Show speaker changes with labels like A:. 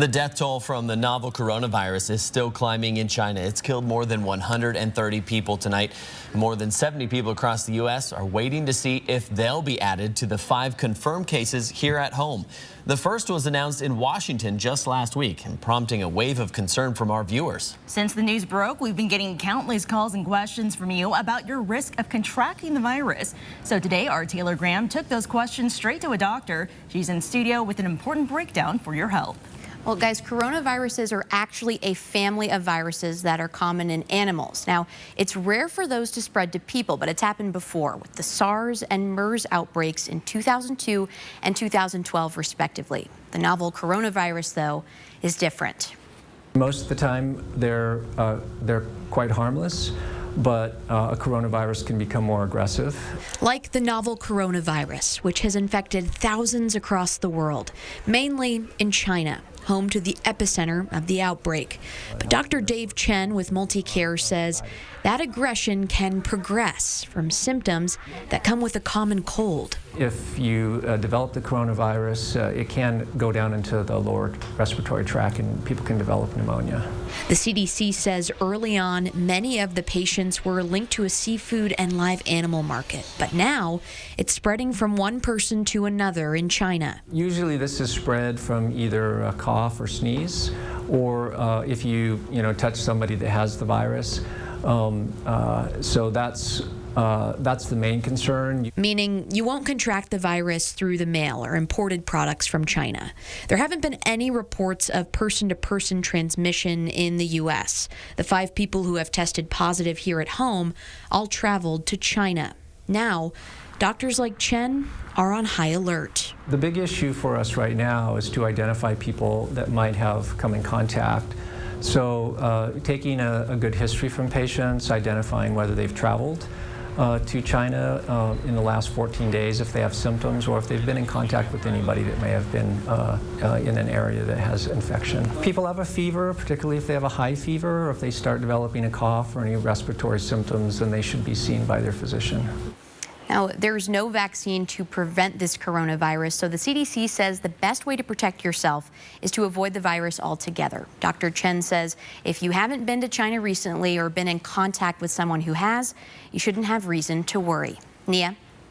A: The death toll from the novel coronavirus is still climbing in China. It's killed more than 130 people tonight. More than 70 people across the U.S. are waiting to see if they'll be added to the 5 confirmed cases here at home. The first was announced in Washington just last week and prompting a wave of concern from our viewers.
B: Since the news broke, we've been getting countless calls and questions from you about your risk of contracting the virus. So today, our Taylor Graham took those questions straight to a doctor. She's in studio with an important breakdown for your health.
C: Well, guys, coronaviruses are actually a family of viruses that are common in animals. Now, it's rare for those to spread to people, but it's happened before with the SARS and MERS outbreaks in 2002 and 2012, respectively. The novel coronavirus, though, is different.
D: Most of the time, they're quite harmless, but a coronavirus can become more aggressive.
C: Like the novel coronavirus, which has infected thousands across the world, mainly in China, home to the epicenter of the outbreak. But Dr. Dave Chen with MultiCare says that aggression can progress from symptoms that come with a common cold.
D: If you develop the coronavirus, it can go down into the lower respiratory tract and people can develop pneumonia.
C: The CDC says early on, many of the patients were linked to a seafood and live animal market. But now, it's spreading from one person to another in China.
D: Usually this is spread from either a cough or sneeze, or if you touch somebody that has the virus. So that's the main concern.
C: Meaning you won't contract the virus through the mail or imported products from China. There haven't been any reports of person-to-person transmission in the U.S. The 5 people who have tested positive here at home all traveled to China. Now, doctors like Chen are on high alert.
D: The big issue for us right now is to identify people that might have come in contact. So taking a good history from patients, identifying whether they've traveled to China in the last 14 days if they have symptoms, or if they've been in contact with anybody that may have been in an area that has infection. People have a fever, particularly if they have a high fever, or if they start developing a cough or any respiratory symptoms, then they should be seen by their physician.
C: Now, there's no vaccine to prevent this coronavirus, so the CDC says the best way to protect yourself is to avoid the virus altogether. Dr. Chen says if you haven't been to China recently or been in contact with someone who has, you shouldn't have reason to worry. Nia?